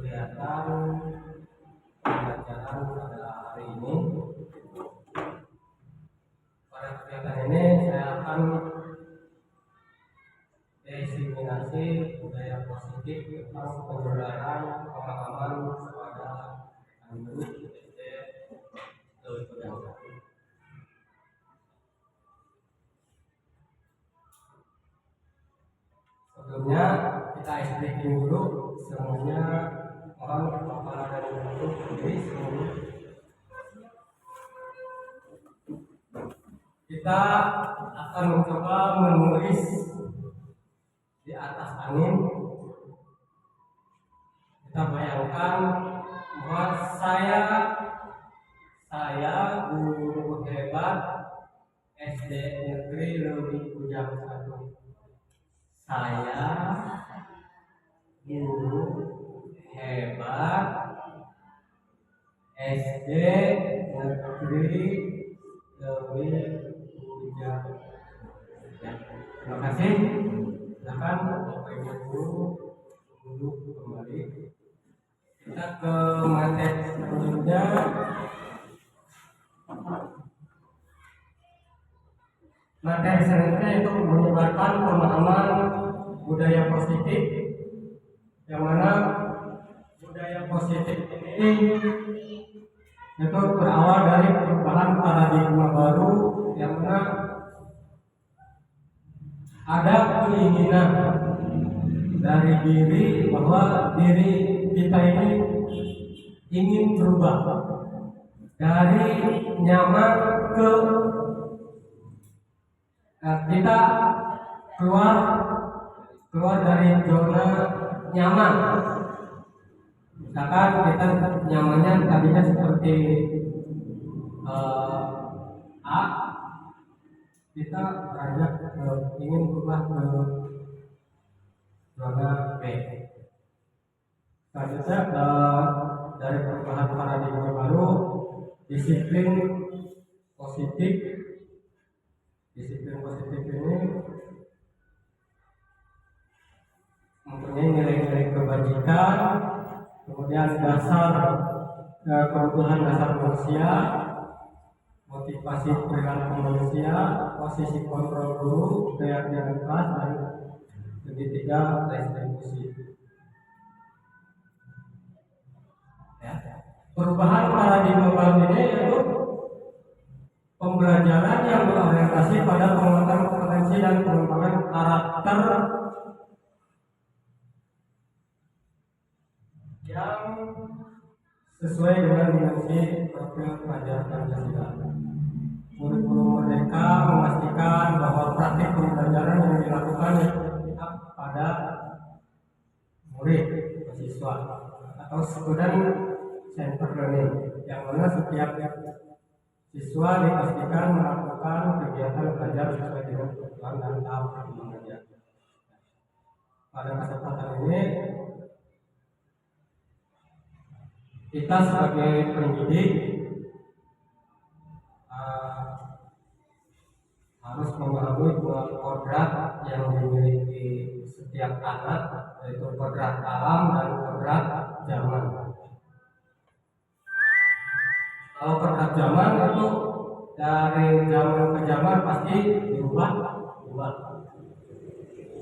kegiatan pembelajaran pada hari ini. Pada kegiatan ini saya akan diseminasi budaya positif tentang penularan pemahaman kepada anak SD Lewikodang. Sebelumnya kita explaining dulu semuanya, mohon kepala dan untuk diri semuanya. Kita akan mencoba menulis di atas angin. Kita bayangkan bahwa saya guru hebat SD Negeri Lewikodang 1. Saya guru hebat SD Negeri Lewikodang. Terima kasih. Silakan Bapak Ibu guru duduk kembali. Kita ke materi selanjutnya. Materi selanjutnya itu menyebarkan pemahaman budaya positif, yang mana budaya positif ini itu berawal dari perubahan paradigma baru, yang mana ada keinginan dari diri bahwa diri kita ini ingin berubah dari nyaman ke kita keluar dari zona nyaman. Misalkan kita nyamannya tadinya seperti A, kita beranjak ingin berubah ke zona B. Selanjutnya dari perubahan paradigma baru, disiplin positif ini mempunyai nilai-nilai kebajikan, kemudian dasar kebutuhan dasar manusia, motivasi perilaku manusia, posisi kontrol guru, keyakinan kelas, dan ketiga restribusi. Ya. Perubahan paradigma baru ini yaitu pembelajaran yang berorientasi pada pengembangan kompetensi dan pengembangan karakter yang sesuai dengan dimensi profil pelajar Pancasila. Kurikulum Merdeka memastikan bahwa praktik pembelajaran yang dilakukan pada murid, siswa, atau student center learning, yang mana setiap siswa dipastikan melakukan kegiatan belajar sesuai dengan kebutuhan dan tahap perkembangannya. Pada kesempatan ini, kita sebagai pendidik harus memahami dua kodrat yang dimiliki setiap anak, yaitu kodrat alam dan kodrat zaman. Kalau kodrat zaman itu dari zaman ke zaman pasti berubah.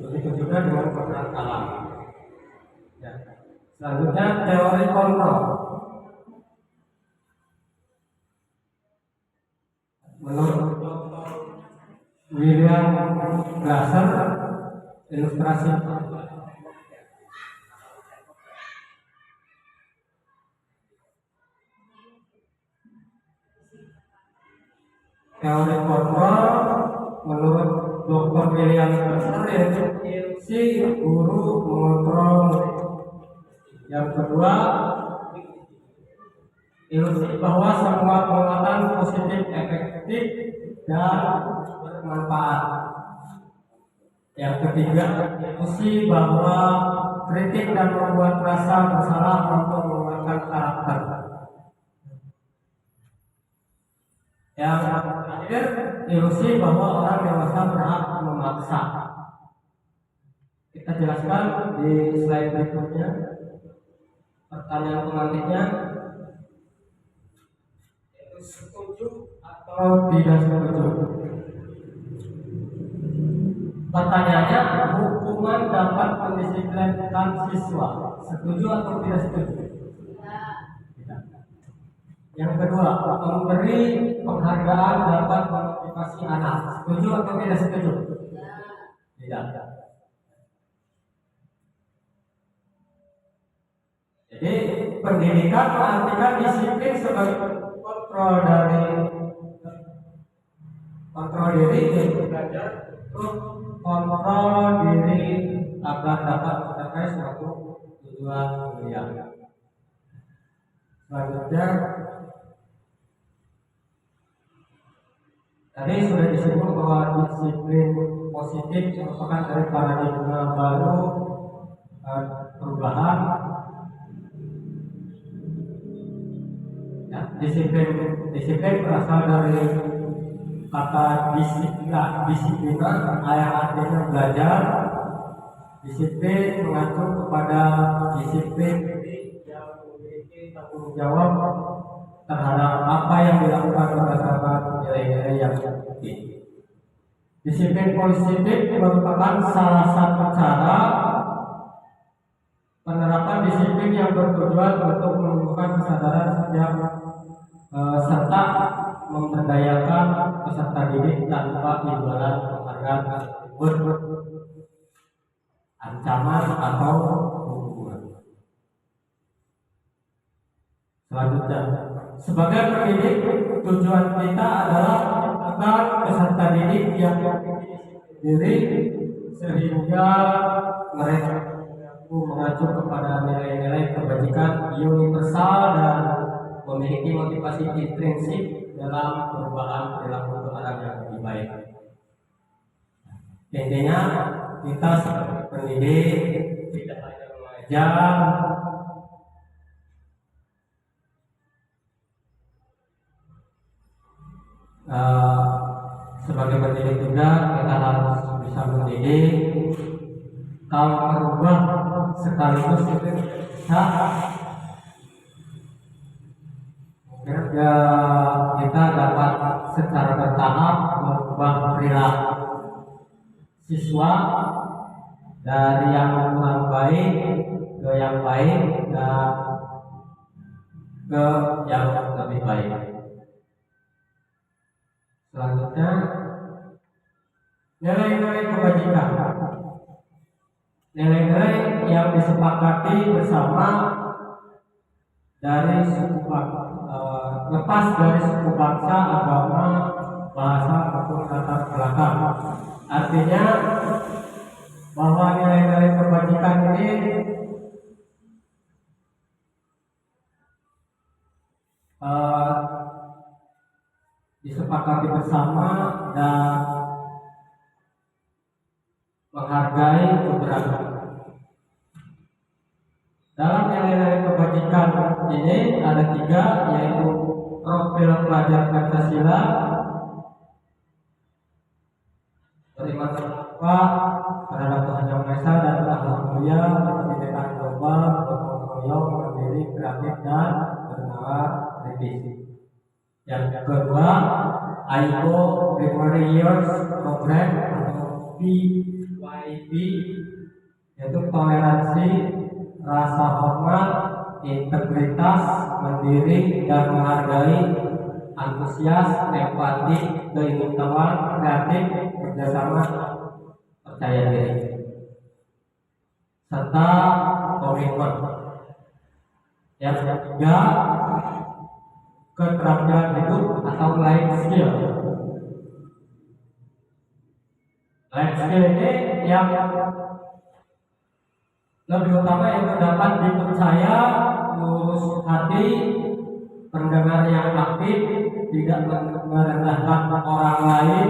Begitu juga dengan kodrat alam. Ya. Selanjutnya teori kontrol. Menurut Dr. William Glasser, ilustrasi teori kontrol menurut Dr. William Glasser yaitu si guru mengontrol murid. Yang kedua, ilusi bahwa semua penguatan positif efektif dan bermanfaat. Yang ketiga, ilusi bahwa kritik dan membuat rasa bersalah untuk menguatkan karakter. Yang terakhir, ilusi bahwa orang dewasa berhak memaksa. Kita jelaskan di slide berikutnya. Pertanyaan pengantinnya itu setuju atau tidak setuju? Pertanyaannya, hukuman dapat mendisiplinkan siswa. Setuju atau tidak setuju? Tidak. Yang kedua, memberi penghargaan dapat memotivasi anak. Setuju atau tidak setuju? Tidak. Jadi pendidikan mengartikan disiplin sebagai kontrol diri dan belajar untuk kontrol diri agar dapat mencapai suatu tujuan mulia. Selanjutnya, tadi sudah disebut bahwa disiplin positif merupakan dari paradigma baru perubahan. Ya, disiplin berasal dari kata disiplina yang artinya belajar. Disiplin mengacu kepada disiplin yang memiliki tanggung jawab terhadap apa yang dilakukan berdasarkan nilai-nilai yang tinggi. Disiplin positif merupakan salah satu cara penerapan disiplin yang bertujuan untuk menumbuhkan kesadaran setiap serta memberdayakan peserta didik tanpa imbalan penghargaan tersebut, ancaman atau hukuman. Selanjutnya, sebagai pendidik, tujuan kita adalah agar peserta didik yang diri sehingga mereka mengacu kepada nilai-nilai kebajikan universal dan memiliki motivasi intrinsik dalam perubahan perilaku ke arah yang lebih baik. Intinya kita sebagai pendidik tidak hanya mengajar, sebagai pendidik juga kita harus bisa mendidik. Kalau merubah sekaligus itu bisa, ya kita dapat secara bertahap merubah perilaku siswa dari yang kurang baik ke yang baik dan ke yang lebih baik. Selanjutnya, nilai-nilai kebajikan. Nilai-nilai yang disepakati bersama dari suku lepas dari suku bangsa, agama, bahasa maupun latar belakang. Artinya bahwa nilai-nilai kebajikan ini disepakati bersama dan menghargai keberagaman. Dalam nilai-nilai kebajikan ini ada 3, yaitu profil pelajar Pancasila, beriman bertakwa terhadap Tuhan Yang Maha Esa dan akhlak mulia, berpendidikan global, bergotong royong, mandiri, kreatif dan bernalar kritis. Yang kedua, AIPO Primary Years Program atau PYP, yaitu toleransi, rasa hormat, integritas, mandiri dan menghargai, antusias, empati, keingintahuan, kreatif, kerjasama, percaya diri, serta komitmen. Yang ketiga, keterampilan hidup atau life skill. Life skill ini yang lebih utama yang terdapat dipercaya, lurus hati, pendengar yang aktif, tidak merendahkan orang lain,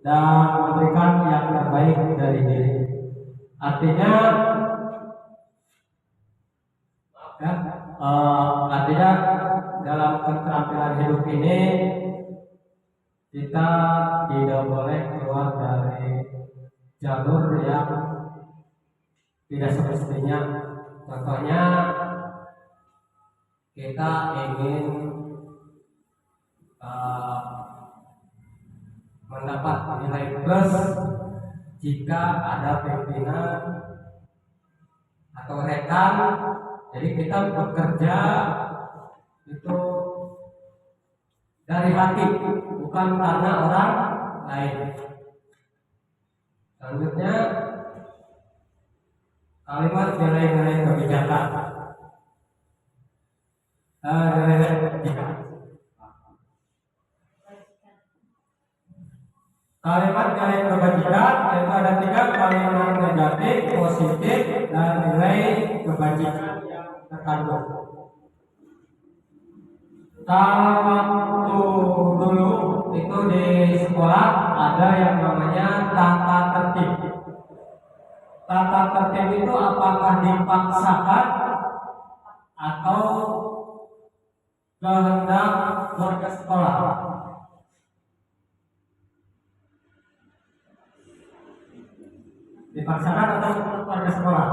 dan memberikan yang terbaik dari diri. Artinya dalam keterampilan hidup ini kita tidak boleh keluar dari jalur yang tidak semestinya. Contohnya kita ingin mendapat nilai plus jika ada pimpinan atau rekan. Jadi kita bekerja itu dari hati, bukan karena orang lain. Selanjutnya kalimat nilai-nilai kebijakan. Nilai-nilai kebijakan. Kalimat nilai kebajikan itu ada 3 kalimat negatif, positif, dan nilai kebajikan yang terkandung. Kalau waktu dulu itu di sekolah ada yang namanya tata tertib. Tata tertib itu apakah dipaksakan atau kehendak warga sekolah? Dipaksakan atau kehendak warga sekolah?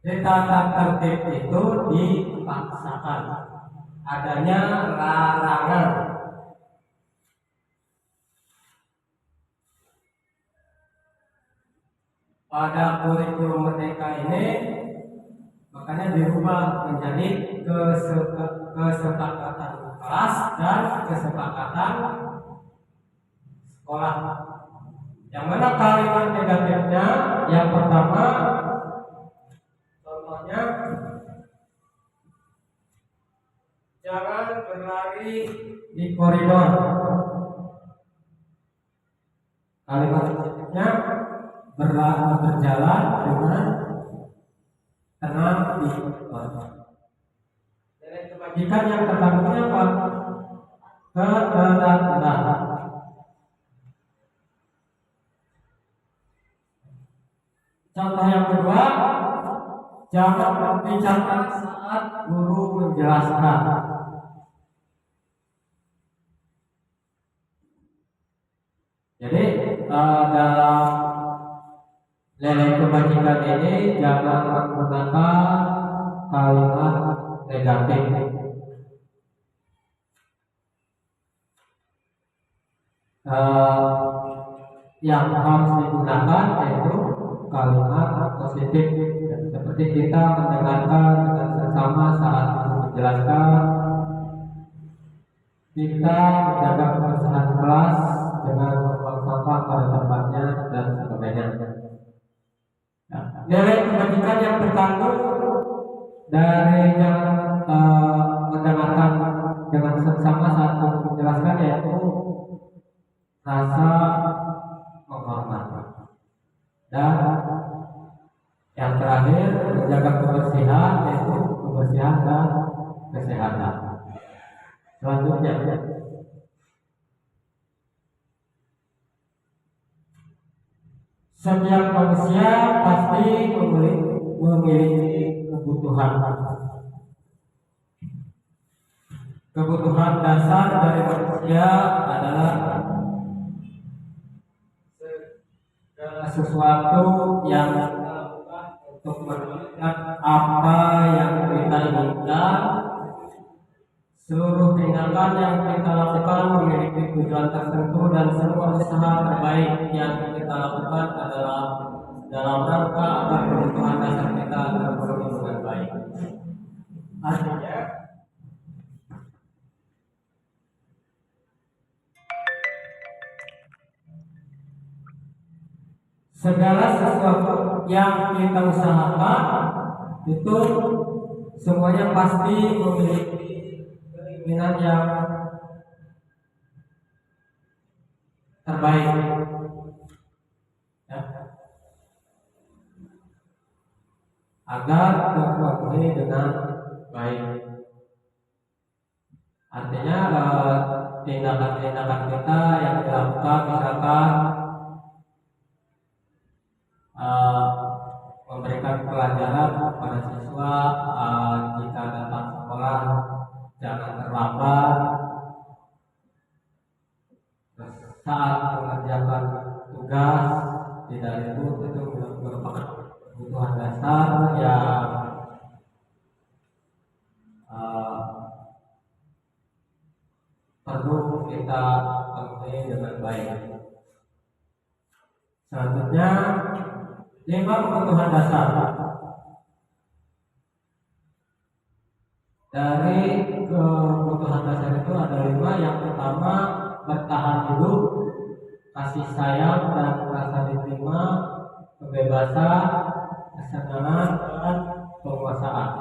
Jadi tata tertib itu dipaksakan, adanya larangan. Pada kurikulum Merdeka ini makanya dirubah menjadi kesepakatan kelas dan kesepakatan sekolah. Yang mana kalimat negatifnya yang pertama, contohnya jangan berlari di koridor. Kalimat positifnya berjalan dengan tenang di koridor. Nilai kebajikan yang terkandungnya apa? Keteladanan. Contoh yang kedua, jangan berbicara saat guru menjelaskan. Jadi dalam nilai kebajikan ini jangan menggunakan kalimat negatif. Yang harus digunakan yaitu kalimat positif, seperti kita mendengarkan dengan sesama saat menjelaskan, kita menjaga kebersihan kelas dengan membuang sampah pada tempatnya dan sebagainya. Nilai kebajikan yang terkandung dari mendengarkan dengan sesama saat menjelaskan yaitu rasa menghormati. Dan yang terakhir, menjaga kebersihan, yaitu kebersihan dan kesehatan. Selanjutnya, setiap manusia pasti memiliki kebutuhan. Kebutuhan dasar dari manusia adalah sesuatu yang kita lakukan untuk mendapatkan apa yang kita inginkan. Seluruh tindakan yang kita lakukan memiliki tujuan tertentu dan semua usaha terbaik yang kita lakukan adalah dalam rangka agar kebutuhan dasar kita terpenuhi dengan baik. Artinya, segala sesuatu yang kita usahakan itu semuanya pasti memiliki keinginan yang terbaik, ya, agar terpenuhi dengan baik. Artinya tindakan-tindakan kita yang dilakukan, misalkan memberikan pelajaran kepada siswa, jika datang sekolah jangan terlambat, saat mengerjakan tugas tidak ribut itu merupakan kebutuhan dasar yang perlu kita penuhi dengan baik. Selanjutnya 5 kebutuhan dasar. Dari kebutuhan dasar itu ada 5. Yang pertama bertahan hidup, kasih sayang dan rasa diterima, kebebasan, kesenangan dan penguasaan.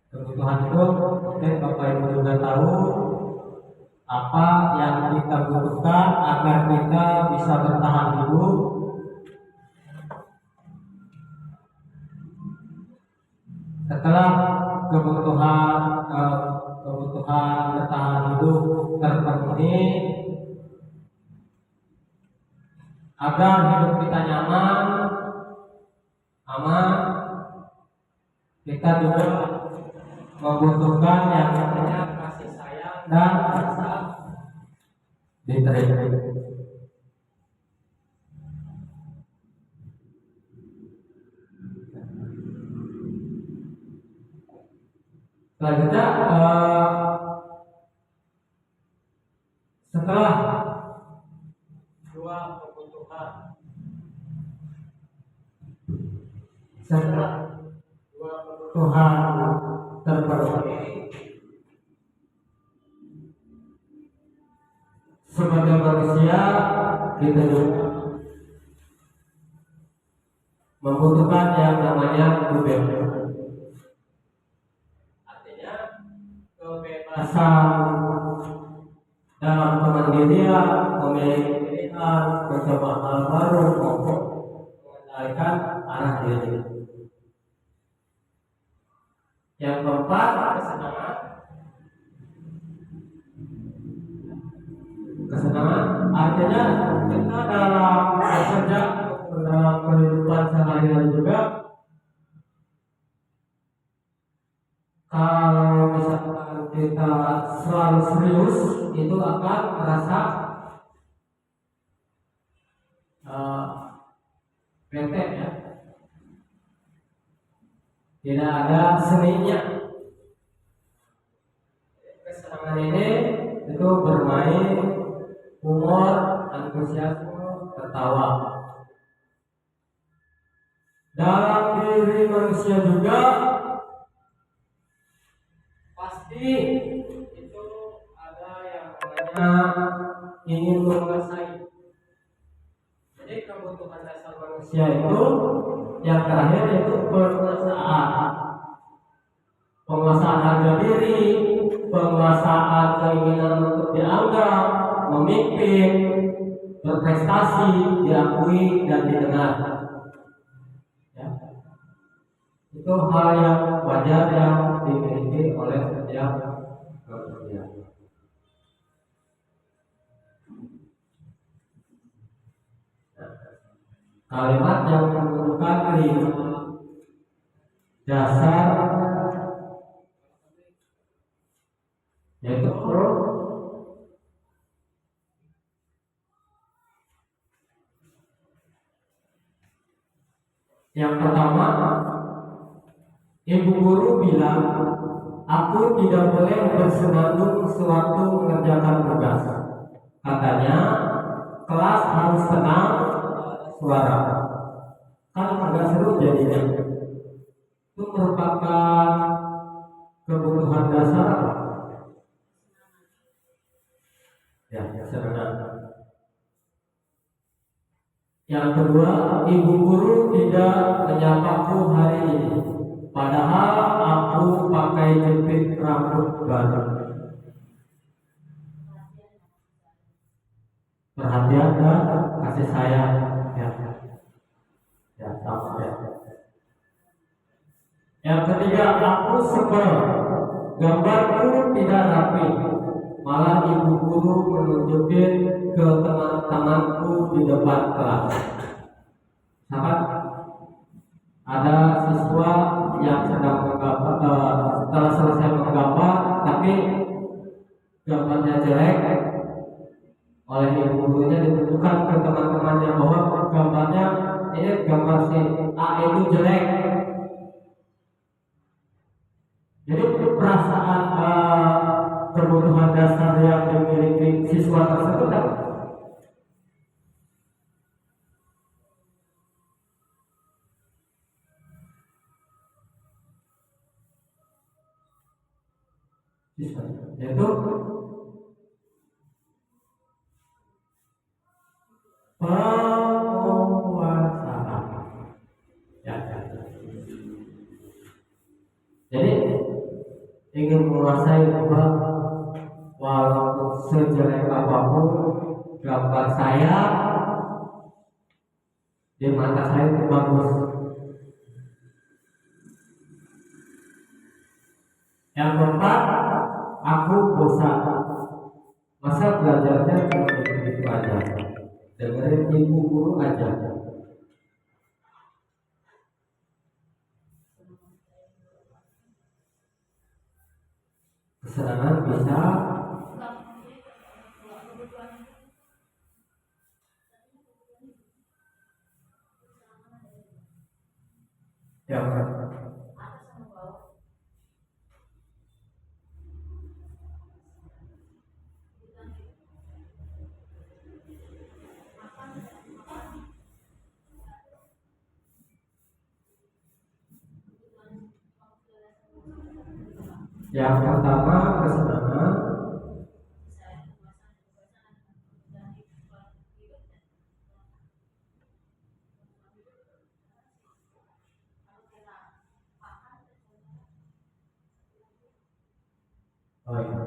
Kebutuhan hidup mungkin Bapak Ibu juga tahu apa yang kita butuhkan agar kita bisa bertahan hidup. Setelah kebutuhan bertahan hidup terpenuhi, agar hidup kita nyaman, aman, kita juga membutuhkan yang namanya kasih sayang dan rasa diterima. Selanjutnya setelah 2 kebutuhan terpenuhi, sebagai manusia kita juga membutuhkan yang namanya kebebasan. Artinya kebebasan dalam kemandirian, memiliki pilihan, mencoba hal baru, maupun mengendalikan arah diri. Yang keempat, kesenangan. Artinya kita dalam bekerja, dalam kehidupan sehari-hari juga, kalau misalkan kita selalu serius, itu akan merasa bete ya. Tidak ada seninya. Kesenangan ini itu bermain, humor, antusiasme, tertawa. Dalam diri manusia juga pasti itu ada yang namanya ingin menguasai. Jadi kebutuhan dasar manusia itu yang terakhir yaitu penguasaan harga diri, penguasaan keinginan untuk dianggap, memimpin, berprestasi, diakui dan didengar. Ya. Itu hal yang wajar yang dimiliki oleh setiap manusia. Kalimat yang menunjukkan 5 dasar yaitu yang pertama, ibu guru bilang, aku tidak boleh bersenandung sewaktu mengerjakan tugas. Katanya, kelas harus tenang, suara. Kan agak seru jadinya. Itu merupakan kebutuhan dasar apa? Ya, kesenangan. Yang kedua, ibu guru tidak menyapaku hari ini, padahal aku pakai jepit rambut baru. Perhatian dan kasih sayang. Ya, sama ya. Yang ketiga, aku sebel, gambarku tidak rapi, malah ibu guru menunjukin ke teman-temanku di depan kelas. Sahabat, ada siswa yang sedang menggambar, setelah selesai menggambar, tapi gambarnya jelek, gurunya ditunjukkan ke teman-temannya bahwa gambarnya ini gambar si A itu jelek. Jadi perasaan kebutuhan dasar yang dimiliki siswa tersebut kan siswa yaitu penguasaan. Ya. Jadi ingin menguasai bahwa walaupun sejelek apapun gambar saya di mata saya itu bagus. Yang keempat, aku bosan. Masa belajarnya cuma itu aja, dengerin ibu guru aja. Kesenangan bisa ya kan? Yang pertama kesenangan, oh iya.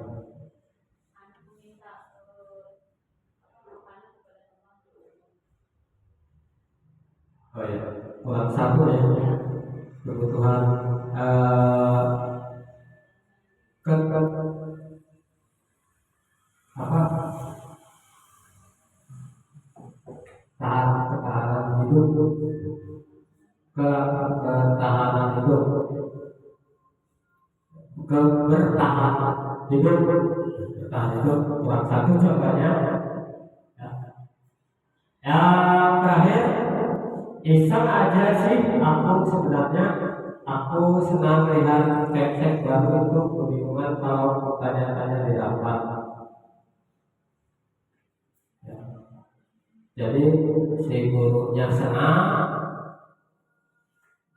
Oh iya, kurang satu ya kebutuhan apa ketahanan hidup, ketahanan hidup, kebertahanan hidup, bertahan hidup kurang satu contohnya. Ya. Yang terakhir, iseng aja sih aku sebenarnya. Aku senang melihat cek baru itu kebingungan kalau tanya-tanya di rapat. Ya. Jadi si gurunya senang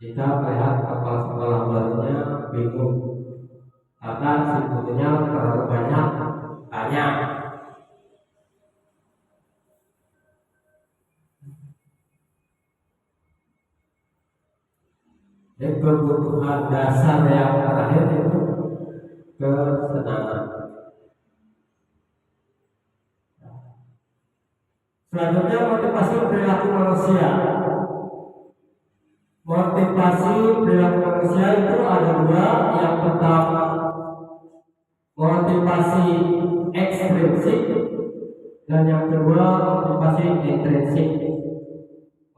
jika melihat kepala sekolah barunya bingung karena si gurunya terlalu banyak tanya. Jadi kebutuhan dasar yang terakhir itu kesenangan. Selanjutnya motivasi perilaku manusia. Motivasi perilaku manusia itu ada dua. Yang pertama motivasi ekstrinsik dan yang kedua motivasi intrinsik.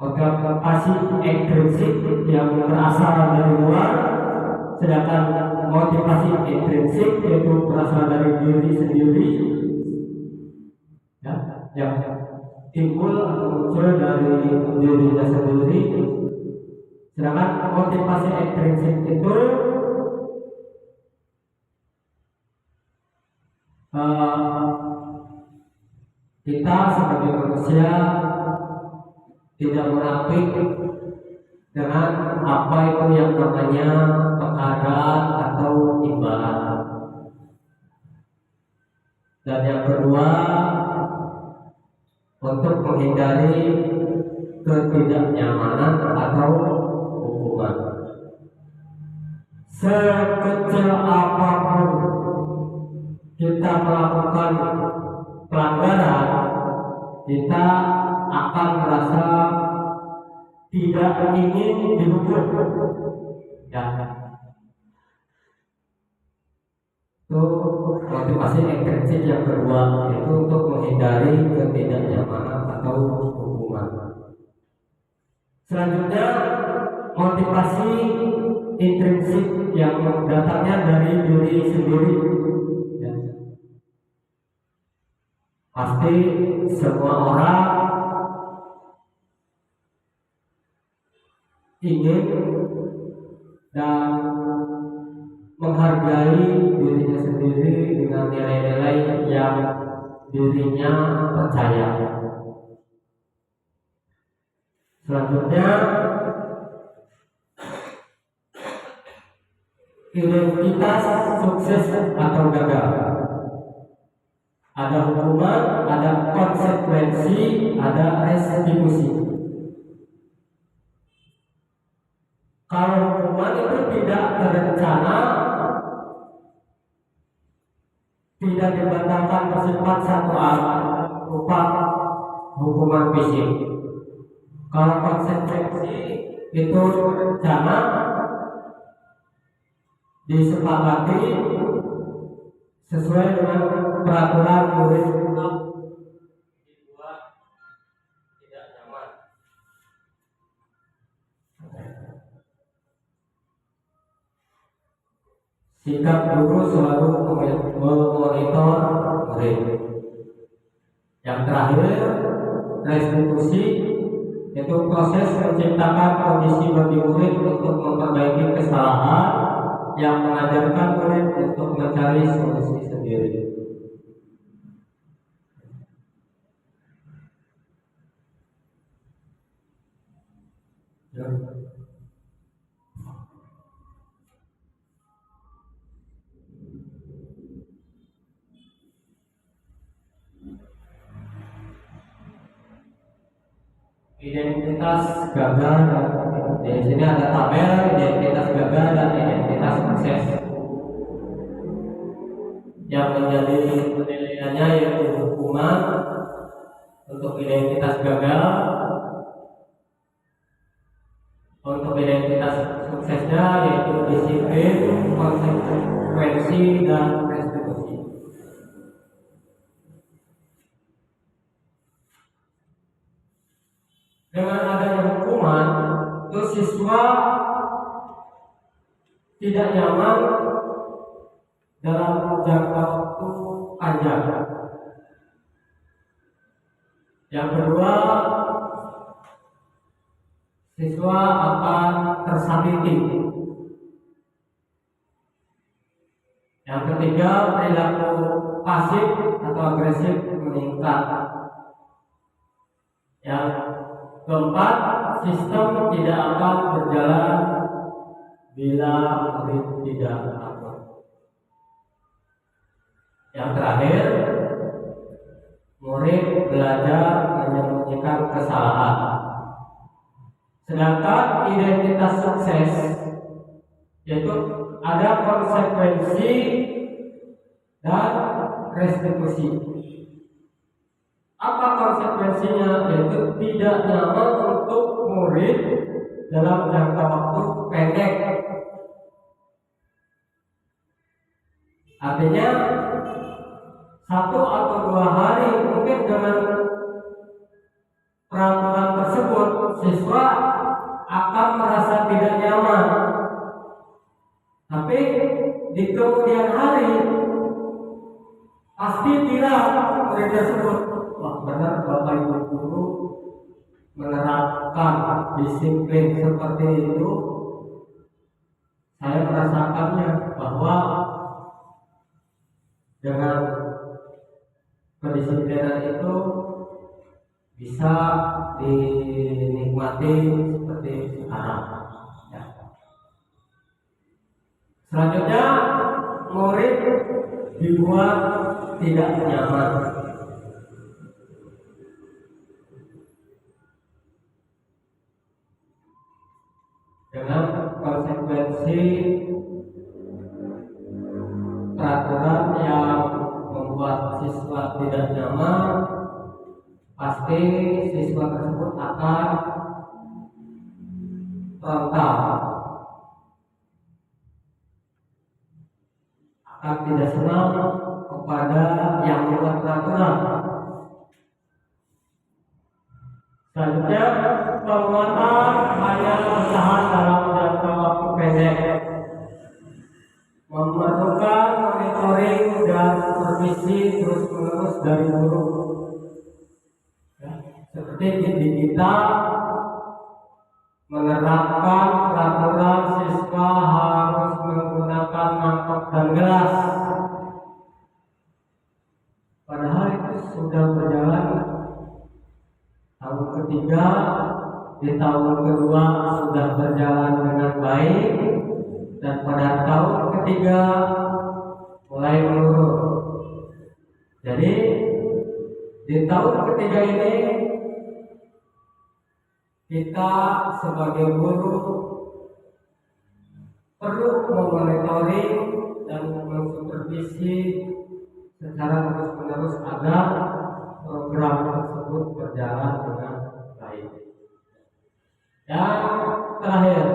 Motivasi ekstrinsik yang berasal dari luar, sedangkan motivasi intrinsik yaitu berasal dari diri sendiri, ya, yang timbul atau muncul dari dirinya sendiri. Sedangkan motivasi ekstrinsik itu kita sebagai manusia tidak munafik dengan apa itu yang namanya penghargaan atau imbalan. Dan yang kedua, untuk menghindari ketidaknyamanan atau hukuman. Sekecil apapun kita melakukan pelanggaran, kita akan merasa tidak ingin dihukum. Ya. Itu motivasi ekstrinsik yang kedua, yaitu untuk menghindari ketidaknyamanan atau hukuman. Selanjutnya motivasi intrinsik yang datangnya dari diri sendiri. Ya. Pasti semua orang ingin dan menghargai dirinya sendiri dengan nilai-nilai yang dirinya percaya. Selanjutnya, identitas sukses atau gagal. Ada hukuman, ada konsekuensi, ada restitusi. Kalau hukuman itu tidak terencana, tidak dibatalkan bersifat satu arah, berupa hukuman fisik. Kalau konsekuensi itu terencana, disepakati sesuai dengan peraturan murid dibuat tidak nyaman. Sikap guru selalu memonitor murid. Yang terakhir, restitusi, itu proses menciptakan kondisi bagi murid untuk memperbaiki kesalahan yang mengajarkan murid untuk mencari solusi sendiri. Identitas gagal, di sini ada tabel identitas gagal dan identitas sukses. Yang menjadi penilaiannya yaitu hukuman untuk identitas gagal, untuk identitas suksesnya yaitu disiplin, konsekuensi, dan restitusi. Dengan adanya hukuman, itu siswa tidak nyaman dalam jangka waktu panjang. Yang kedua, siswa akan tersakiti. Yang ketiga, perilaku pasif atau agresif meningkat. Yang keempat, sistem tidak akan berjalan bila murid tidak takut. Yang terakhir, murid belajar menyembunyikan kesalahan. Sedangkan identitas sukses yaitu ada konsekuensi dan restitusi. Apa konsekuensinya? Yaitu tidak nyaman untuk murid dalam jangka waktu pendek. Artinya 1 atau 2 hari mungkin dengan peraturan tersebut siswa akan merasa tidak nyaman. Tapi di kemudian hari pasti tidak murid tersebut, wah benar Bapak Ibu guru menerapkan disiplin seperti itu. Saya merasakannya bahwa dengan kedisiplinan itu bisa dinikmati seperti sekarang. Ya. Selanjutnya, murid dibuat tidak nyaman. Dengan konsekuensi peraturan yang membuat siswa tidak nyaman, pasti siswa tersebut akan frontal, akan tidak senang kepada yang membuat peraturan. Selanjutnya, penguatan hanya bertahan dalam jangka waktu pendek, memerlukan monitoring dan supervisi terus-menerus dari guru. kita menerapkan peraturan siswa harus menggunakan mangkok dan gelas. Padahal itu sudah berjalan tahun ketiga, di tahun kedua sudah berjalan dengan baik, dan pada tahun ketiga mulai menurun. Jadi di tahun ketiga ini kita sebagai guru perlu memonitoring dan mensupervisi secara terus-menerus agar program tersebut berjalan dengan baik. Yang terakhir,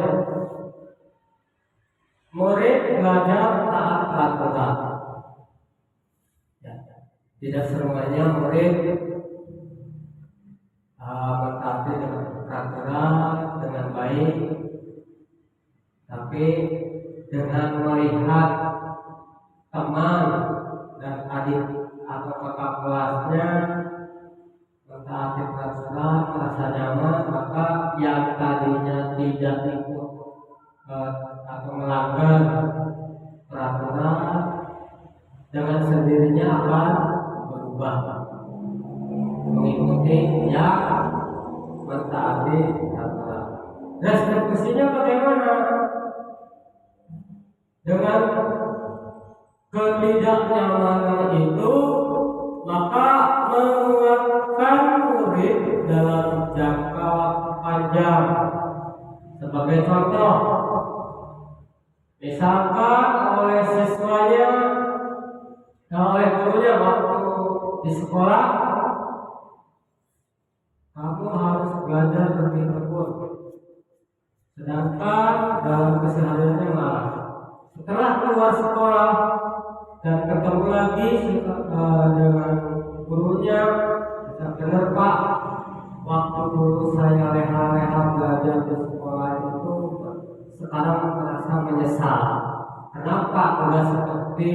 murid belajar taat peraturan. Ya, tidak semuanya murid mentaati dengan peraturan dengan baik, tapi dengan melihat teman dan adik atau kakak kelasnya mentaati peraturan, merasa nyaman, maka yang tadinya tidak ikut atau melanggar peraturan dengan sendirinya akan berubah mengikuti yang mentaati peraturan. Restitusinya bagaimana? Dengan ketidaknyamanan itu, maka menguatkan murid dalam jangka waktu panjang. Sebagai contoh, misalkan oleh siswanya, oleh gurunya waktu di sekolah, kamu harus belajar lebih tekun. Sedangkan dalam kesehariannya malah setelah keluar sekolah dan ketemu lagi dengan gurunya, benar Pak, waktu dulu saya leha-leha belajar di sekolah itu, sekarang merasa menyesal. Kenapa udah seperti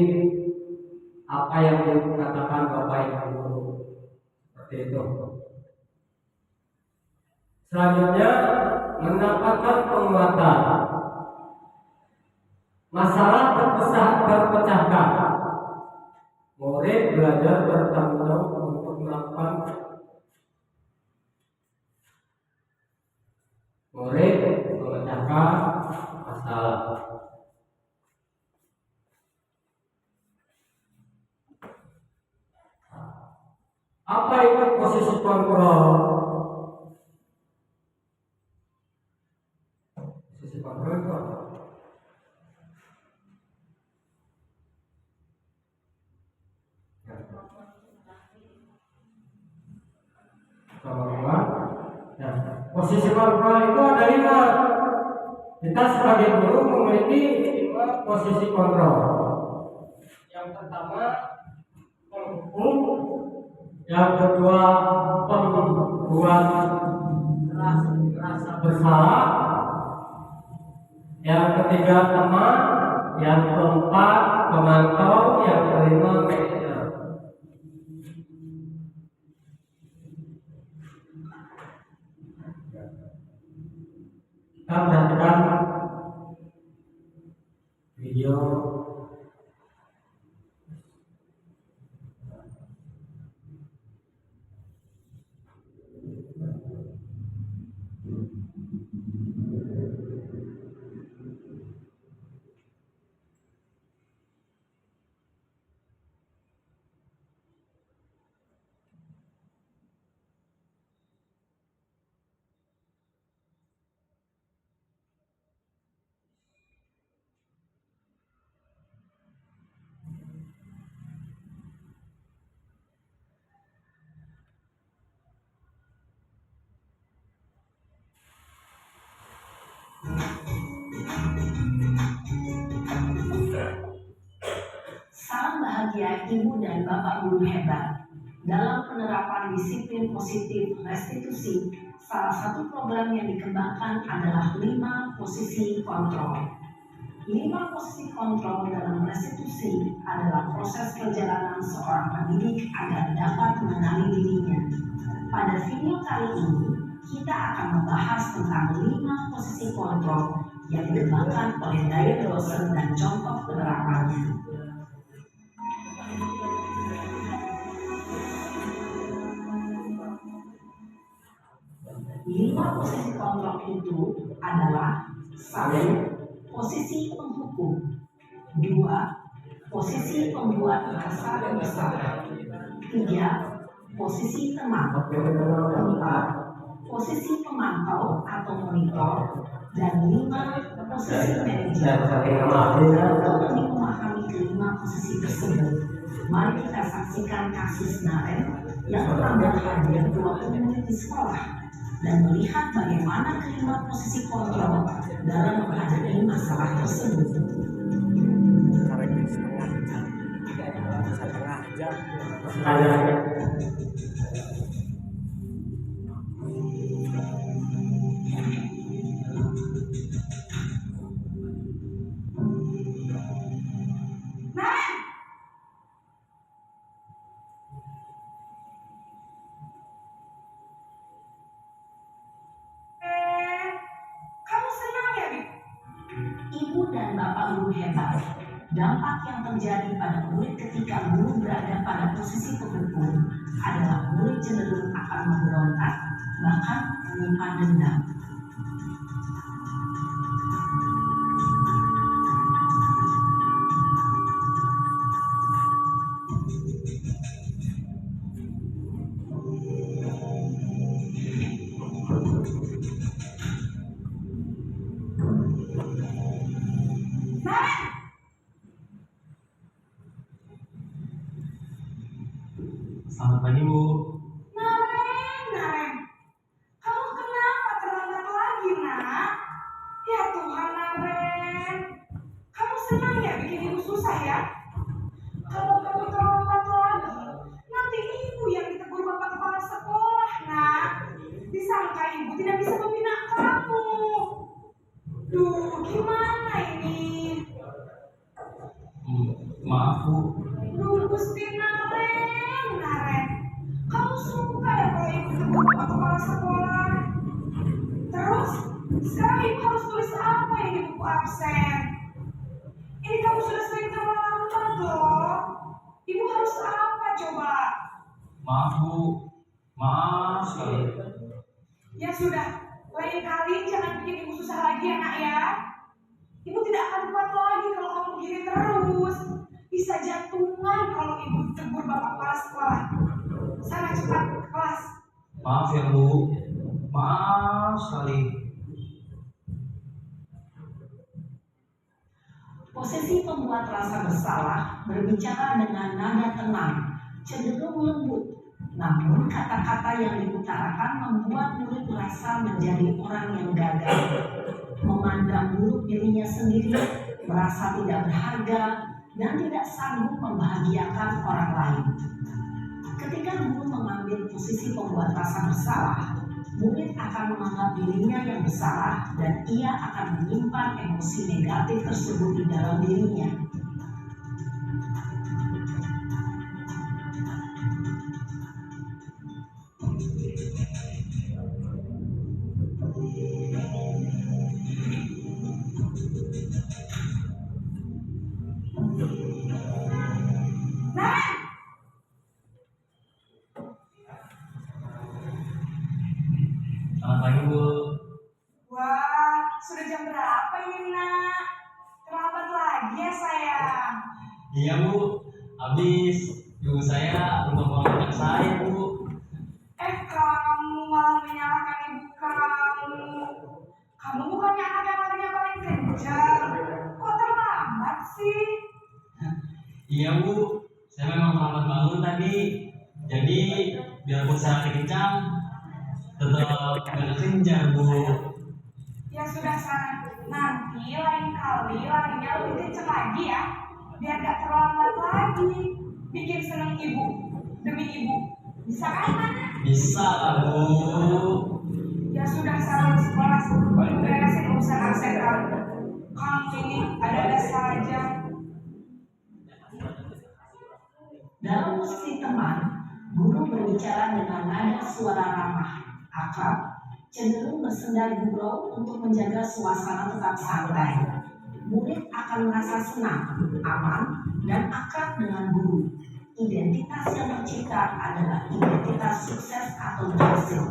apa yang dikatakan Bapak Ibu guru? Seperti itu. Selanjutnya, mendapatkan penguatan. Masalah terpecahkan. Murid belajar bertanggung jawab untuk melakukan. Murid memecahkan masalah. Apa itu posisi kontrol? Posisi kontrol itu apa? Posisi kontrol itu ada 5. Kita sebagai guru memiliki 5 posisi kontrol. Yang pertama, penghukum. Yang kedua, pembuat rasa bersalah. Yang ketiga, teman. Yang keempat, pemantau. Yang kelima, manajer. Kita perhatikan video. Salam bahagia Ibu dan Bapak Guru hebat. Dalam penerapan disiplin positif restitusi, salah satu program yang dikembangkan adalah 5 posisi kontrol. 5 posisi kontrol dalam restitusi adalah proses perjalanan seorang pendidik agar dapat mengenali dirinya. Pada video kali ini, kita akan membahas tentang 5 posisi kontrol yang dikembangkan oleh Diane Rosen dan contoh penerapannya. 5 posisi kontrol itu adalah: 1. Posisi penghukum. 2. Posisi pembuat rasa bersalah. 3. Posisi teman. 4. Posisi pemantau atau monitor. Dan 5. Posisi manajer. Untuk memahami kelima posisi tersebut, mari kita saksikan kasus Naren yang mengambil hadir 20 menit di sekolah dan melihat bagaimana kelima posisi kontrol dalam menghadapi masalah tersebut. Ibu dan Bapak guru hebat. Dampak yang terjadi pada murid ketika guru berada pada posisi penghukum adalah murid cenderung akan memberontak, bahkan menyimpan dendam. Selamat pagi, Bu. Naren, kamu kenapa terlambat lagi, nak? Ya Tuhan, Naren, kamu senang ya bikin ibu susah ya? Kalau kamu terlambat lagi, nanti ibu yang ditegur bapak kepala sekolah, nak. Disangka ibu tidak bisa membina kamu. Duh, gimana ini? Maaf, Bu. Duh, Gusti Naren, kamu suka ya kalau ibu ditegur bapak kepala sekolah? Terus, sekarang ibu harus tulis apa ini di buku absen? Ini kamu sudah sering terlambat loh. Ibu harus apa coba? Maaf, Bu. Maaf sekali. Ya sudah, lain kali jangan bikin ibu susah lagi ya nak ya. Ibu tidak akan kuat lagi kalau kamu begini terus. Bisa jantungan kalau ibu tegur bapak kepala sekolah. Sana cepat ke kelas. Maaf ya, Bu. Maaf sekali. Posisi pembuat rasa bersalah berbicara dengan nada tenang, cenderung lembut. Namun kata-kata yang diutarakan membuat murid merasa menjadi orang yang gagal, memandang buruk dirinya sendiri, merasa tidak berharga, dan tidak sanggup membahagiakan orang lain. Ketika guru mengambil posisi pembuat rasa bersalah, murid akan menganggap dirinya yang bersalah dan ia akan menyimpan emosi negatif tersebut di dalam dirinya. Selamat pagi, Bu. Wah, sudah jam berapa ini nak? Terlambat lagi ya sayang. Iya, Bu. Habis ibu saya untuk mengajak saya, Bu. Kamu malah menyalahkan ibu kamu. Kamu bukannya anak yang larinya paling kencang. Kok terlambat sih? Iya, Bu. Saya memang terlambat bangun tadi. Jadi biarpun saya lari kencang, tetap gak kencang, Bu. Ya sudah sana. Nanti lain kali larinya lebih kencang lagi ya. Biar gak terlambat lagi. Bikin seneng ibu. Demi ibu. Bisa kan, Nak? Bisa, Bu. Ya sudah salam sekolah. Beresin urusan absen kamu. Kamu ini ada-ada saja. Dalam posisi teman, guru berbicara dengan nada suara ramah, akrab, cenderung bersendar gurau untuk menjaga suasana tetap santai. Murid akan merasa senang, aman, dan akrab dengan guru. Identitas yang tercipta adalah identitas sukses atau berhasil.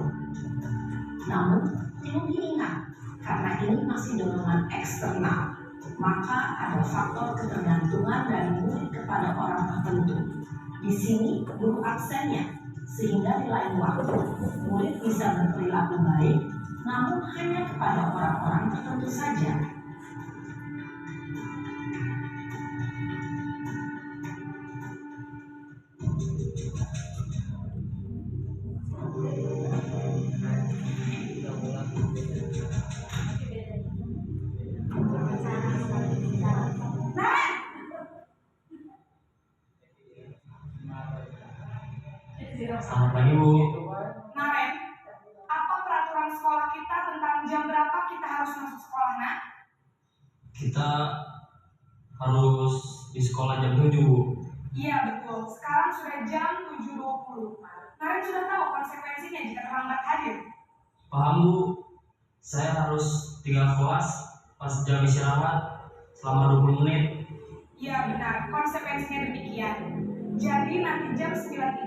Namun, perlu diingat, karena ini masih dorongan eksternal, maka ada faktor ketergantungan dari murid kepada orang tertentu. Di sini, guru absennya, sehingga di lain waktu, murid bisa berperilaku baik, namun hanya kepada orang-orang tertentu saja. Selamat pagi Bu. Naren, apa peraturan sekolah kita tentang jam berapa kita harus masuk sekolah, nak? Kita harus di sekolah jam 7 Bu. Iya betul, sekarang sudah jam 7.20. Naren sudah tahu konsekuensinya jika terlambat hadir. Paham Bu, saya harus tinggal kelas pas jam istirahat selama 20 menit. Iya benar, konsekuensinya demikian. Jadi nanti jam 9.30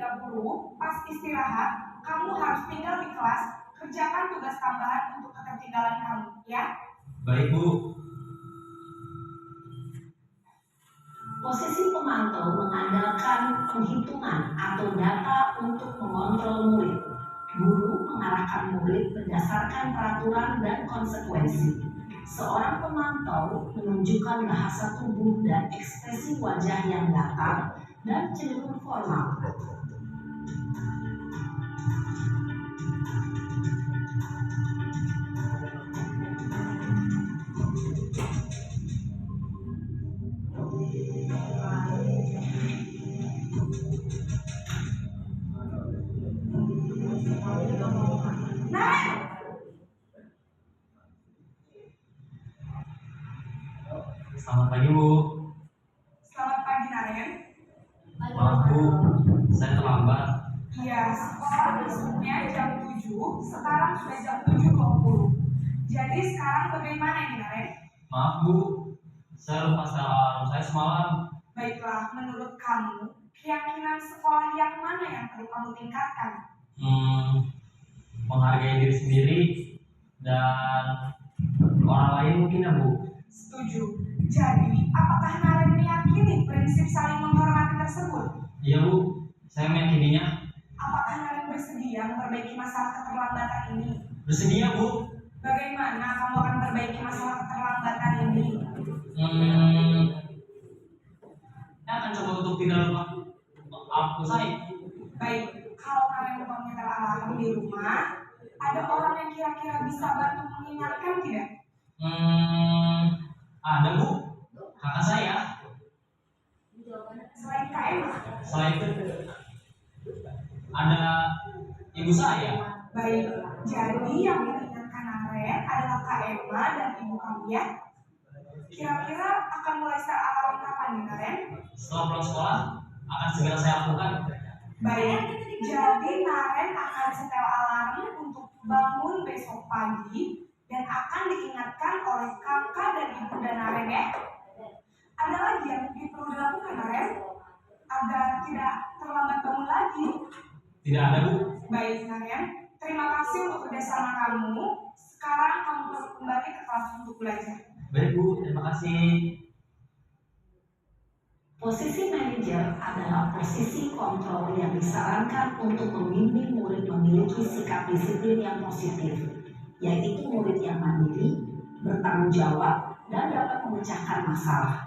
pas istirahat, kamu harus tinggal di kelas, kerjakan tugas tambahan untuk ketertinggalan kamu, ya? Baik Bu. Posisi pemantau mengandalkan penghitungan atau data untuk mengontrol murid. Guru mengarahkan murid berdasarkan peraturan dan konsekuensi. Seorang pemantau menunjukkan bahasa tubuh dan ekspresi wajah yang datar dan cenderung formal. Naren, Selamat pagi Bu. selamat pagi Naren. Maaf Bu, saya terlambat. Iya, sekolah besoknya jam 7, sekarang sudah jam 7.20. Jadi sekarang bagaimana ini Naren? Maaf Bu, saya lupa setel alarm saya semalam. Baiklah, menurut kamu, keyakinan sekolah yang mana yang perlu kamu tingkatkan? Menghargai diri sendiri dan orang lain mungkin ya Bu. Setuju. Jadi, apakah Naren meyakini prinsip saling menghormati tersebut? Iya Bu, saya meyakininya. Apakah Naren bersedia memperbaiki masalah keterlambatan ini? Bersedia Bu. Bagaimana kamu akan memperbaiki masalah keterlambatan ini? Saya akan coba untuk tidak lupa aku saya. Baik, kalau Naren lupa menyetel alarm di rumah, ada orang yang kira-kira bisa bantu mengingatkan tidak? Ada Bu, kakak saya. Selain KM, Selain itu ada ibu saya. baik. Jadi yang mengingatkan Naren adalah Kak Emma dan ibu kamu ya. Kira-kira akan mulai start alarm kapan nih Naren? Setelah pulang sekolah akan segera saya lakukan. Baik, jadi Naren akan setel alarm untuk bangun besok pagi dan akan diingatkan oleh kakak dan ibu dan Naren ya. Ada lagi yang mungkin perlu dilakukan Naren agar tidak terlambat bangun lagi. Tidak ada Bu. Baik Naren, terima kasih untuk kerjasama kamu. Sekarang kamu perlu kembali ke kelas untuk belajar. Baik Bu, terima kasih. Posisi manajer adalah posisi kontrol yang disarankan untuk membimbing murid memiliki sikap disiplin yang positif, yaitu murid yang mandiri, bertanggung jawab, dan dapat memecahkan masalah.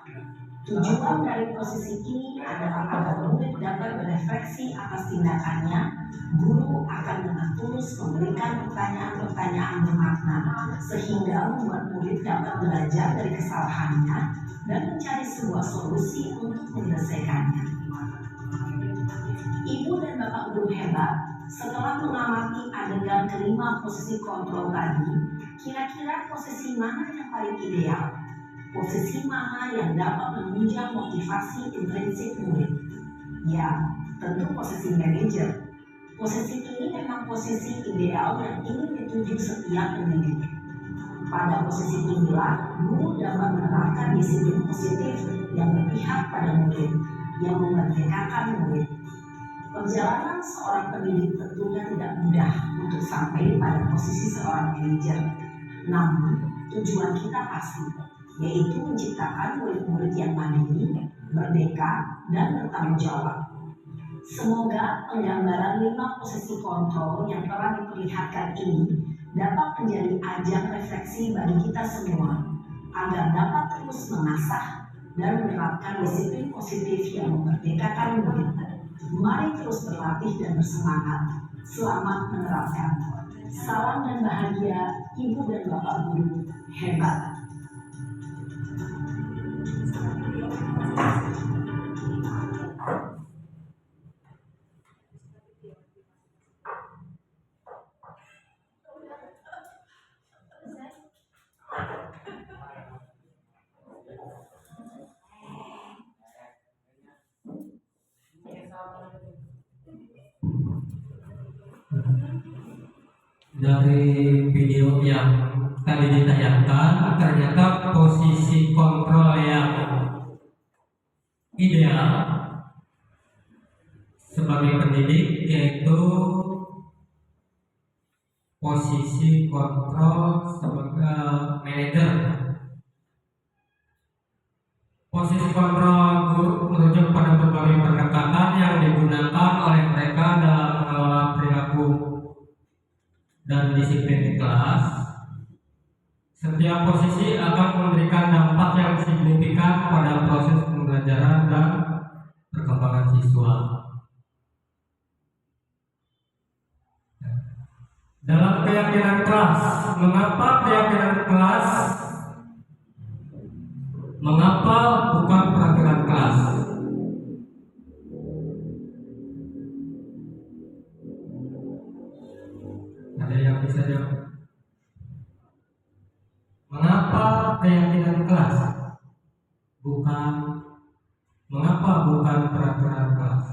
Tujuan dari posisi ini adalah agar murid dapat berefleksi atas tindakannya. Guru akan dengan tulus memberikan pertanyaan-pertanyaan bermakna sehingga membuat murid dapat belajar dari kesalahannya dan mencari sebuah solusi untuk menyelesaikannya. Ibu dan bapak guru hebat, setelah mengamati adegan kelima posisi kontrol tadi, kira-kira posisi mana yang paling ideal? Posisi mana yang dapat menunjang motivasi intrinsik murid? Ya, tentu posisi manajer. Posisi ini memang posisi ideal yang ingin dituju setiap pendidik. Pada posisi inilah, guru dapat menerapkan disiplin positif yang berpihak pada murid, yang memerdekakan murid. Perjalanan seorang pendidik tentunya tidak mudah untuk sampai pada posisi seorang manajer. Namun, tujuan kita pasti, yaitu menciptakan murid-murid yang mandiri, merdeka, dan bertanggung jawab. Semoga penggambaran 5 posisi kontrol yang telah diperlihatkan ini dapat menjadi ajang refleksi bagi kita semua agar dapat terus mengasah dan menerapkan disiplin positif yang memerdekakan murid. Mari terus berlatih dan bersemangat. Selamat menerapkan. Salam dan bahagia Ibu dan Bapak Guru hebat. Dari video yang tadi ditayangkan, ternyata posisi kontrol yang ideal sebagai pendidik yaitu posisi kontrol sebagai manajer. Posisi kontrol guru merujuk pada berbagai pendekatan yang digunakan oleh mereka dalam mengelola perilaku dan disiplin di kelas. Setiap posisi akan memberikan dampak yang signifikan pada proses pembelajaran dan perkembangan siswa. Dalam keyakinan kelas, mengapa keyakinan kelas? Mengapa bukan peraturan kelas? Ada yang bisa jawab? Mengapa keyakinan kelas? Mengapa bukan peraturan kelas?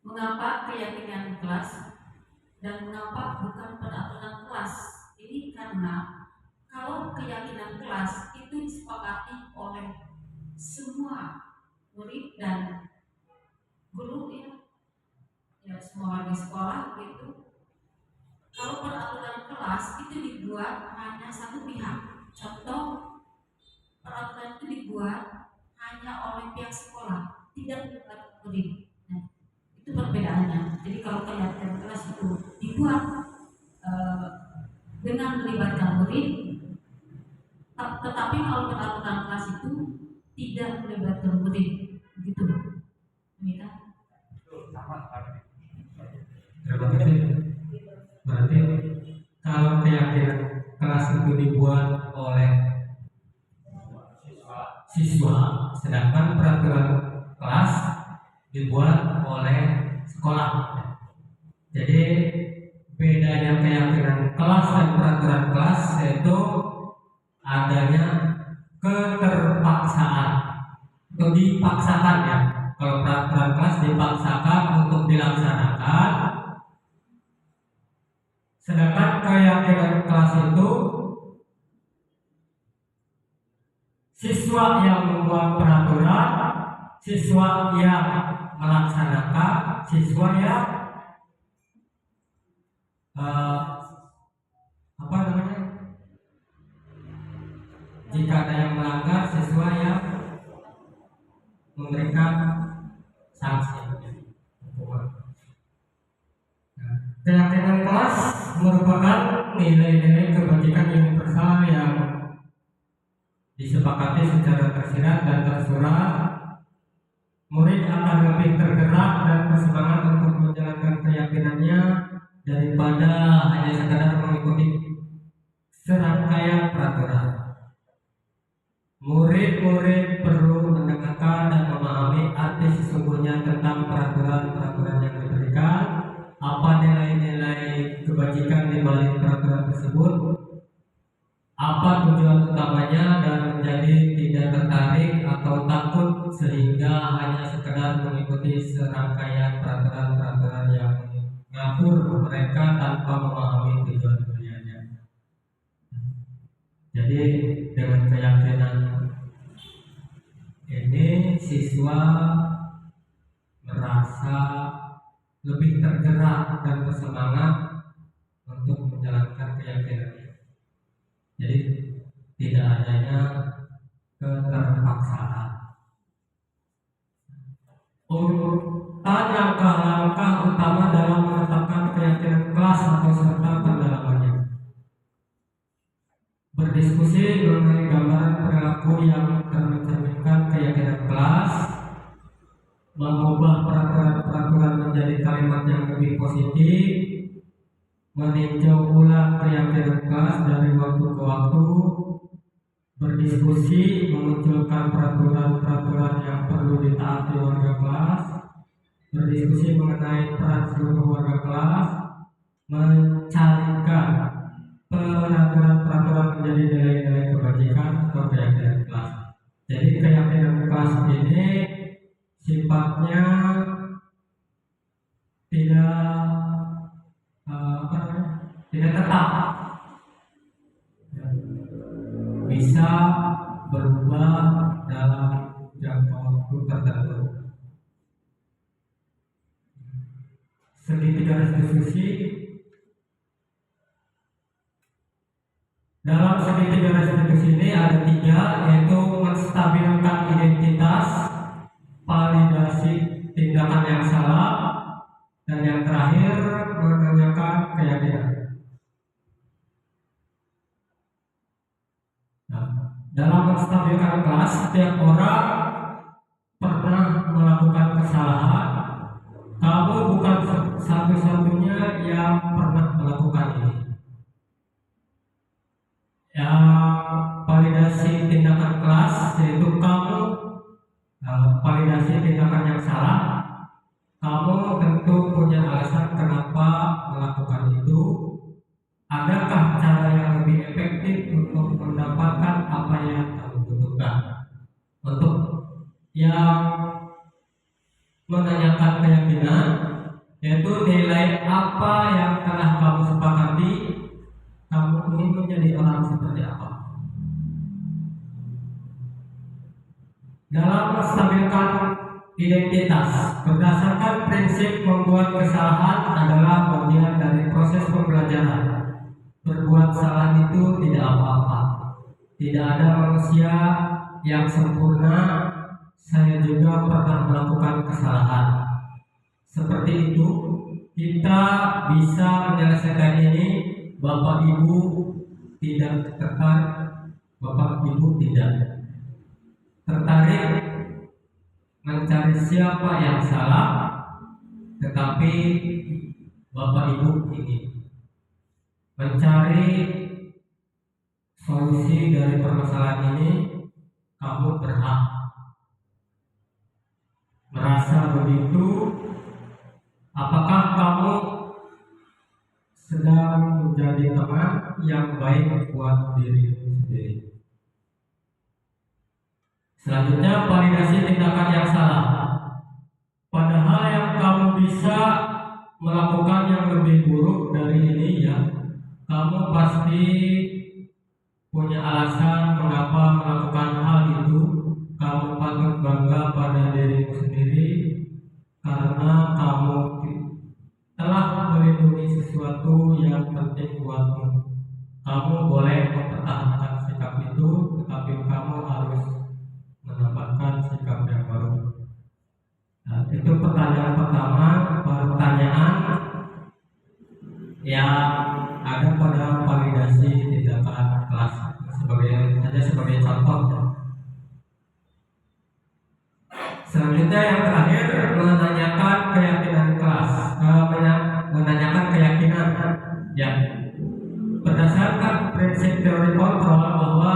Mengapa keyakinan kelas dan mengapa bukan peraturan kelas? Ini karena kalau keyakinan kelas itu disepakati oleh semua murid dan guru ya semua warga sekolah gitu. Kalau peraturan kelas itu dibuat hanya satu pihak. Contoh, peraturan itu dibuat hanya oleh pihak sekolah, tidak melibatkan murid. Nah, itu perbedaannya. Jadi kalau keyakinan kelas itu dibuat dengan melibatkan murid, tetapi kalau peraturan kelas itu tidak melibatkan murid, begitu, Mita? Terima kasih. Berarti kalau keyakinan kelas itu dibuat oleh siswa, sedangkan peraturan kelas dibuat oleh sekolah. Jadi bedanya keyakinan kelas dan peraturan kelas yaitu adanya keterpaksaan atau dipaksakan ya. Kalau peraturan kelas dipaksakan untuk dilaksanakan, sedangkan keyakinan kelas itu siswa yang membuat peraturan, siswa yang melaksanakan, siswa yang jika ada yang melanggar, siswa yang memberikan sanksi. Keyakinan kelas merupakan nilai-nilai kebajikan universal yang disepakati secara tersirat dan tersurat. Murid akan lebih tergerak dan bersemangat untuk menjalankan keyakinannya daripada hanya sekadar mengikuti serangkaian peraturan. Murid-murid perlu mendengarkan dan memahami arti sesungguhnya tentang peraturan-peraturan yang diberikan, apa nilai-nilai kebajikan di balik peraturan tersebut, apa tujuan utamanya dan menjadi tidak tertarik atau takut sehingga hanya sekedar mengikuti serangkaian peraturan-peraturan yang mengatur mereka tanpa memahami tujuan mulianya. Jadi dengan keyakinan ini siswa merasa lebih tergerak dan bersemangat untuk menjalankan keyakinannya. Jadi tidak adanya keterpaksaan. Langkah-langkah utama dalam menetapkan keyakinan kelas atau serta pendalamannya. Berdiskusi mengenai gambaran perilaku yang mencerminkan keyakinan kelas, mengubah peraturan-peraturan menjadi kalimat yang lebih positif, meninjau ulang keyakinan kelas dari waktu ke waktu, berdiskusi memunculkan peraturan-peraturan yang perlu ditaati warga kelas, berdiskusi mengenai peran seluruh warga kelas, mencarikan peraturan-peraturan menjadi nilai-nilai kebajikan atau keyakinan kelas. Jadi keyakinan kelas ini sifatnya tidak tetap, bisa berubah dalam jangka waktu tertentu. Segitiga restitusi. Dalam segitiga restitusi ini ada 3, yaitu menstabilkan identitas, validasi tindakan yang salah, dan yang terakhir menanyakan keyakinan. Dalam menstabilkan kelas, setiap orang pernah melakukan kesalahan. Kamu bukan satu-satunya yang pernah melakukan ini. Yang validasi tindakan kelas, yaitu kamu validasi tindakan yang salah. Kamu tentu punya alasan kenapa melakukan itu. Adakah cara yang lebih efektif untuk mendapatkan apa yang kamu butuhkan? Untuk yang menanyakan keyakinan, yaitu nilai apa yang telah kamu sepakati, kamu ingin menjadi orang seperti apa. Dalam menstabilkan identitas, berdasarkan prinsip membuat kesalahan adalah bagian dari proses pembelajaran. Berbuat salah itu tidak apa-apa. Tidak ada manusia yang sempurna. Saya juga pernah melakukan kesalahan. Seperti itu, kita bisa menyelesaikan ini. Bapak Ibu tidak tertarik, Bapak Ibu tidak tertarik mencari siapa yang salah, tetapi Bapak Ibu ingin mencari solusi dari permasalahan ini. Kamu berhak merasa begitu. Apakah kamu sedang menjadi teman yang baik buat dirimu sendiri? Selanjutnya, validasi tindakan yang salah. Padahal yang kamu bisa melakukan yang lebih buruk dari ini, ya, kamu pasti punya alasan mengapa melakukan hal itu. Kamu patut bangga pada dirimu sendiri karena kamu telah melindungi sesuatu yang penting buatmu. Kamu boleh mempertahankan sikap itu, tetapi kamu harus mendapatkan sikap yang baru. Nah, itu pertanyaan pertama. Pertanyaan yang ada pada validasi tindakan kelas sebagai contoh. Selanjutnya yang terakhir, menanyakan keyakinan kelas, menanyakan keyakinan. Ya, berdasarkan prinsip teori kontrol bahwa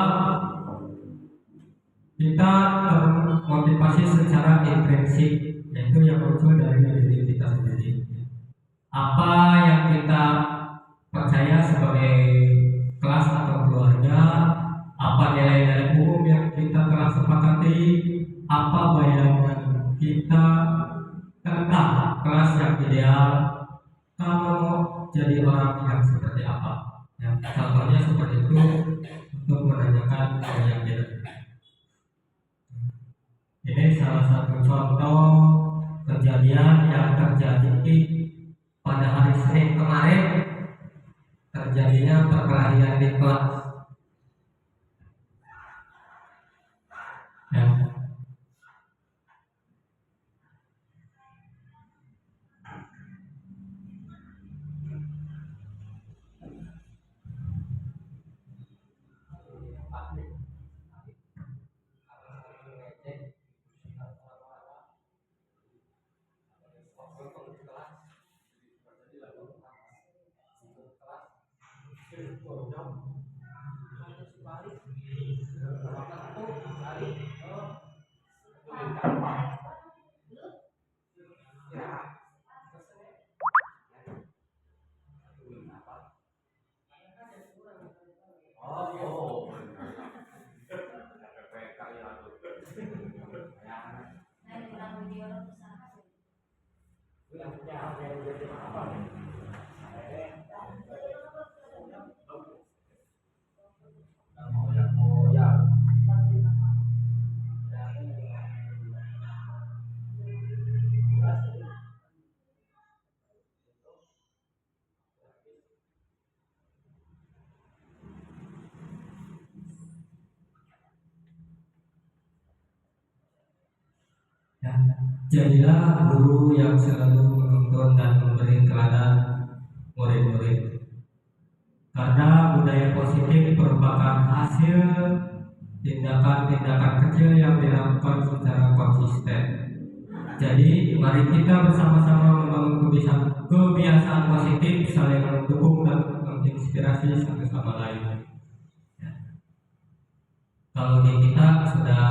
kita termotivasi secara intrinsik, yaitu yang muncul dari diri kita sendiri. Apa yang kita percaya sebagai kelas atau keluarga jadi orang yang seperti apa. Ya, contohnya seperti itu untuk menanyakan keyakinan. Ini salah satu contoh kejadian yang terjadi pada hari Senin kemarin, terjadinya perkelahian di kelas. Ya. Ya, jadilah guru yang selalu menuntun dan memberi teladan murid-murid. Karena budaya positif merupakan hasil tindakan-tindakan kecil yang dilakukan secara konsisten. Jadi mari kita bersama-sama membangun kebiasaan positif, saling mendukung dan menginspirasi satu sama lain. Ya. Kalau di kita sudah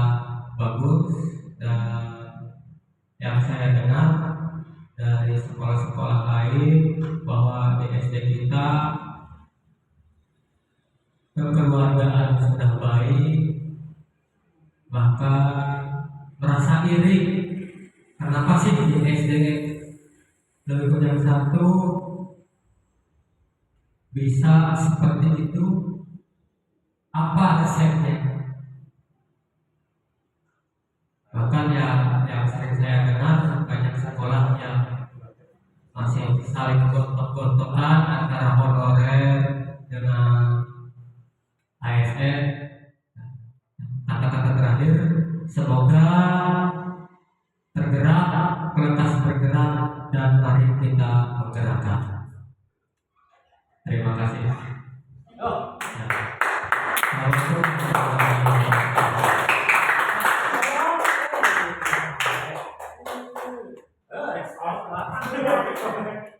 bagus, dan yang saya dengar dari sekolah-sekolah lain bahwa di SD kita kekeluargaan sudah baik, bahkan merasa iri. Kenapa sih di SD lebih yang satu bisa seperti itu? Apa resepnya? Bahkan yang sering saya dengar banyak sekolah yang masih saling gontok-gontokan antara honorer dengan ASN. Kata-kata terakhir, semoga tergerak, lekas bergerak, dan mari kita menggerakkan. Terima kasih. Assalamualaikum warahmatullahi wabarakatuh.